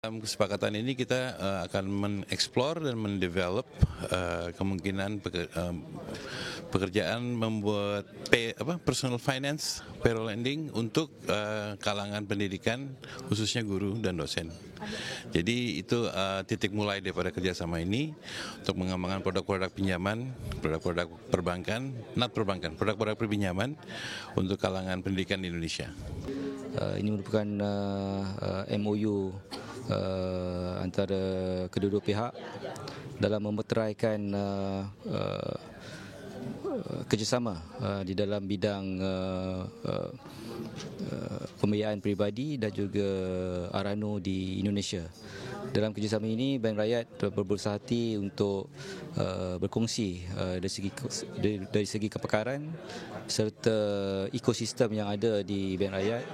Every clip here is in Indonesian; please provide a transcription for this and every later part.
Dalam kesepakatan ini kita akan mengeksplor dan mendevelop kemungkinan pekerjaan membuat personal finance, payroll lending untuk kalangan pendidikan, khususnya guru dan dosen. Jadi itu titik mulai daripada kerjasama ini untuk mengembangkan produk-produk pinjaman, produk-produk perbankan, produk-produk perpinjaman untuk kalangan pendidikan di Indonesia. Ini merupakan MOU antara kedua-dua pihak dalam memeteraikan kerjasama di dalam bidang pembiayaan peribadi dan juga Arano di Indonesia. Dalam kerjasama ini, Bank Rakyat berusaha hati untuk berkongsi dari segi kepakaran serta ekosistem yang ada di Bank Rakyat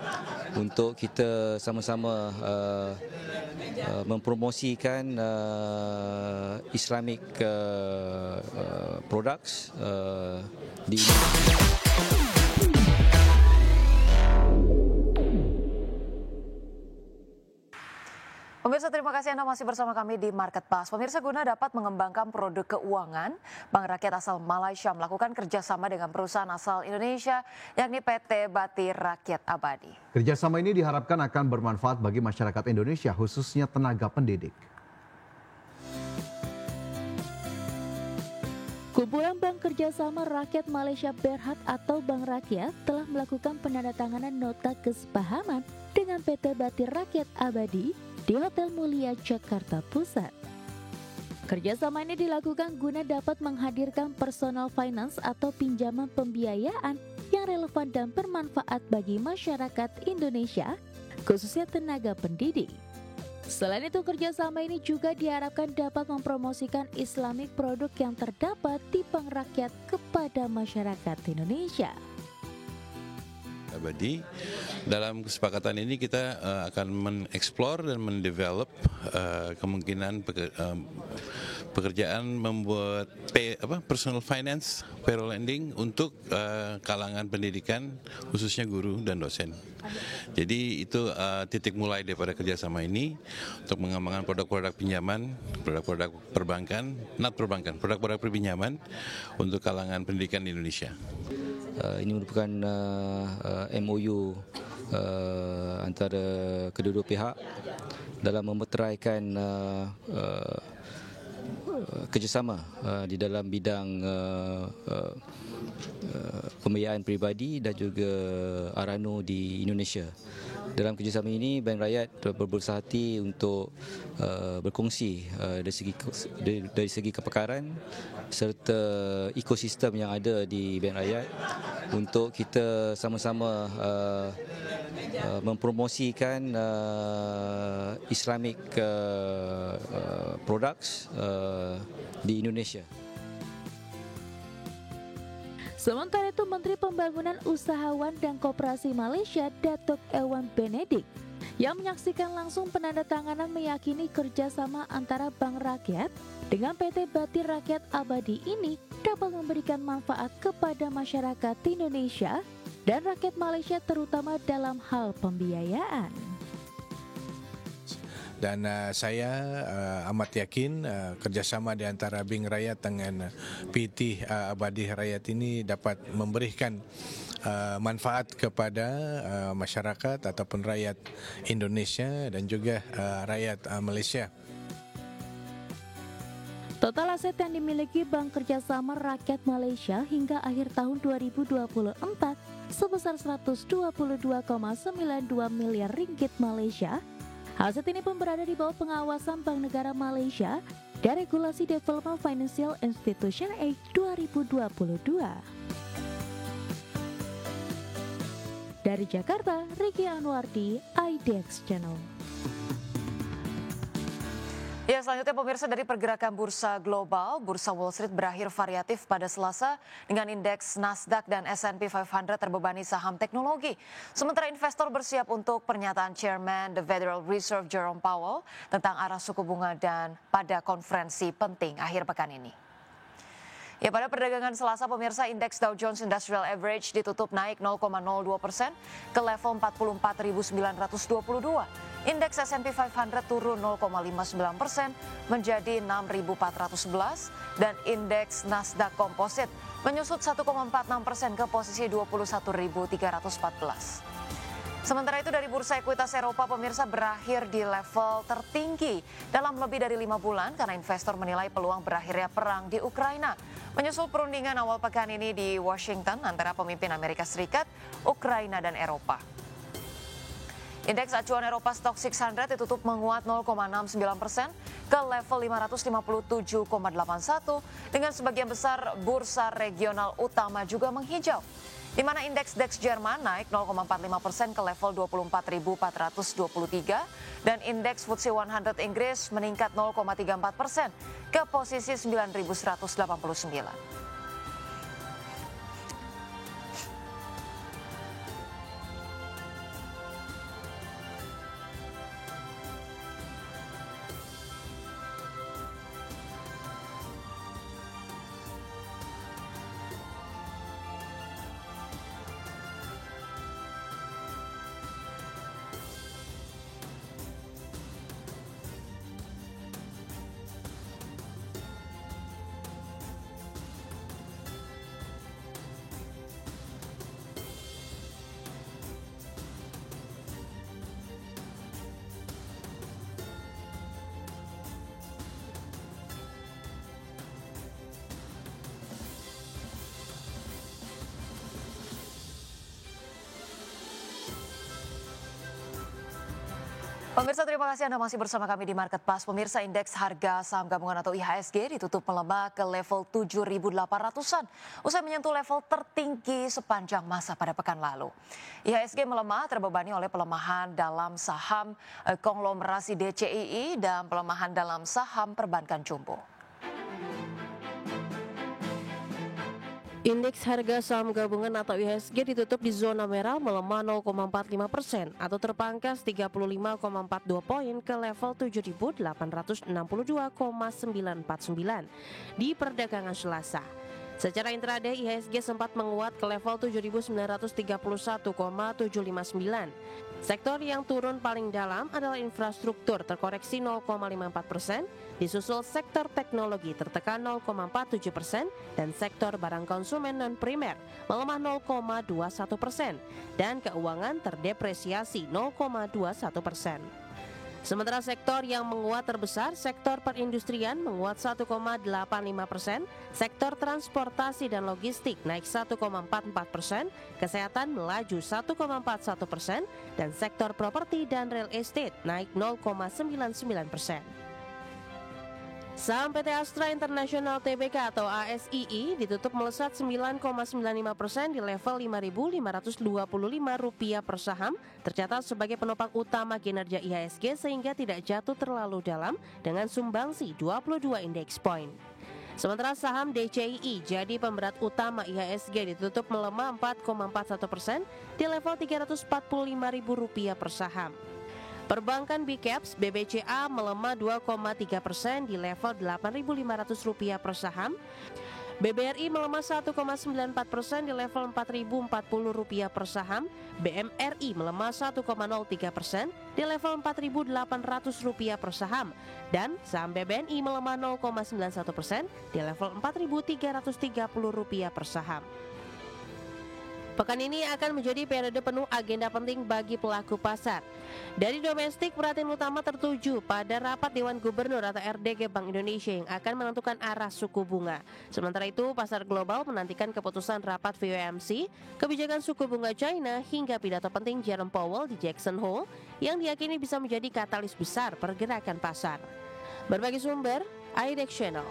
untuk kita sama-sama mempromosikan Islamic products di Indonesia. Pemirsa, terima kasih Anda masih bersama kami di Market Pass. Pemirsa, guna dapat mengembangkan produk keuangan, Bank Rakyat asal Malaysia melakukan kerjasama dengan perusahaan asal Indonesia, yakni PT Bati Rakyat Abadi. Kerjasama ini diharapkan akan bermanfaat bagi masyarakat Indonesia, khususnya tenaga pendidik. Kumpulan Bank Kerjasama Rakyat Malaysia Berhad atau Bank Rakyat telah melakukan penandatanganan nota kesepahaman dengan PT Bati Rakyat Abadi di Hotel Mulia, Jakarta Pusat. Kerjasama ini dilakukan guna dapat menghadirkan personal finance atau pinjaman pembiayaan yang relevan dan bermanfaat bagi masyarakat Indonesia, khususnya tenaga pendidik. Selain itu, kerjasama ini juga diharapkan dapat mempromosikan Islamic produk yang terdapat di Bank Rakyat kepada masyarakat Indonesia. Abadi. Dalam kesepakatan ini kita akan mengeksplor dan mendevelop kemungkinan pekerjaan membuat personal finance, payroll lending untuk kalangan pendidikan, khususnya guru dan dosen. Jadi itu titik mulai daripada kerjasama ini untuk mengembangkan produk-produk pinjaman, produk-produk perbankan, produk-produk perpinjaman untuk kalangan pendidikan di Indonesia. Ini merupakan MOU antara kedua-dua pihak dalam memeteraikan kerjasama di dalam bidang pembiayaan peribadi dan juga Arano di Indonesia. Dalam kerjasama ini, Bank Rakyat berusaha hati untuk berkongsi dari segi kepakaran serta ekosistem yang ada di Bank Rakyat untuk kita sama-sama mempromosikan Islamic products di Indonesia. Sementara itu, Menteri Pembangunan Usahawan dan Koperasi Malaysia, Datuk Ewan Benedik, yang menyaksikan langsung penandatanganan meyakini kerjasama antara Bank Rakyat dengan PT Bati Rakyat Abadi ini dapat memberikan manfaat kepada masyarakat Indonesia dan rakyat Malaysia terutama dalam hal pembiayaan. Dan saya amat yakin kerjasama di antara Bank Rakyat dengan PT Abadi Rakyat ini dapat memberikan manfaat kepada masyarakat ataupun rakyat Indonesia dan juga rakyat Malaysia. Total aset yang dimiliki Bank Kerjasama Rakyat Malaysia hingga akhir tahun 2024 sebesar 122,92 miliar ringgit Malaysia. Aset ini pun berada di bawah pengawasan Bank Negara Malaysia dan Regulasi Development Financial Institution Act 2022. Dari Jakarta, Ricky Anwardi, IDX Channel. Ya, selanjutnya pemirsa, dari pergerakan bursa global, bursa Wall Street berakhir variatif pada Selasa dengan indeks Nasdaq dan S&P 500 terbebani saham teknologi. Sementara investor bersiap untuk pernyataan Chairman The Federal Reserve Jerome Powell tentang arah suku bunga dan pada konferensi penting akhir pekan ini. Ya, pada perdagangan Selasa, pemirsa, indeks Dow Jones Industrial Average ditutup naik 0,02% ke level 44.922. Indeks S&P 500 turun 0,59% menjadi 6.411 dan indeks Nasdaq Composite menyusut 1,46% ke posisi 21.314. Sementara itu dari Bursa Ekuitas Eropa, pemirsa, berakhir di level tertinggi dalam lebih dari 5 bulan karena investor menilai peluang berakhirnya perang di Ukraina. Menyusul perundingan awal pekan ini di Washington antara pemimpin Amerika Serikat, Ukraina, dan Eropa. Indeks acuan Eropa Stoxx 600 ditutup menguat 0,69% ke level 557,81 dengan sebagian besar bursa regional utama juga menghijau. Di mana indeks DAX Jerman naik 0,45% ke level 24.423 dan indeks FTSE 100 Inggris meningkat 0,34% ke posisi 9.189. Pemirsa, terima kasih Anda masih bersama kami di Market Pass. Pemirsa, indeks harga saham gabungan atau IHSG ditutup melemah ke level 7.800-an usai menyentuh level tertinggi sepanjang masa pada pekan lalu. IHSG melemah terbebani oleh pelemahan dalam saham konglomerasi DCII dan pelemahan dalam saham perbankan jumbo. Indeks harga saham gabungan atau IHSG ditutup di zona merah melemah 0,45% atau terpangkas 35,42 poin ke level 7.862,949 di perdagangan Selasa. Secara intraday IHSG sempat menguat ke level 7.931,759. Sektor yang turun paling dalam adalah infrastruktur terkoreksi 0,54%, disusul sektor teknologi tertekan 0,47% dan sektor barang konsumen non-primer melemah 0,21% dan keuangan terdepresiasi 0,21%. Sementara sektor yang menguat terbesar, sektor perindustrian menguat 1,85%, sektor transportasi dan logistik naik 1,44%, kesehatan melaju 1,41%, dan sektor properti dan real estate naik 0,99%. Saham PT Astra International Tbk atau ASII ditutup melesat 9,95% di level Rp5.525 per saham, tercatat sebagai penopang utama kinerja IHSG sehingga tidak jatuh terlalu dalam dengan sumbangsi 22 indeks poin. Sementara saham DCII jadi pemberat utama IHSG ditutup melemah 4,41% di level Rp345.000 per saham. Perbankan BCaps BBCA melemah 2,3% di level Rp8.500 per saham. BBRI melemah 1,94% di level Rp4.040 per saham. BMRI melemah 1,03% di level Rp4.800 per saham. Dan saham BBNI melemah 0,91% di level Rp4.330 per saham. Pekan ini akan menjadi periode penuh agenda penting bagi pelaku pasar. Dari domestik, perhatian utama tertuju pada rapat Dewan Gubernur atau RDG Bank Indonesia yang akan menentukan arah suku bunga. Sementara itu, pasar global menantikan keputusan rapat FOMC, kebijakan suku bunga China hingga pidato penting Jerome Powell di Jackson Hole yang diyakini bisa menjadi katalis besar pergerakan pasar. Berbagai sumber, IDEX Channel.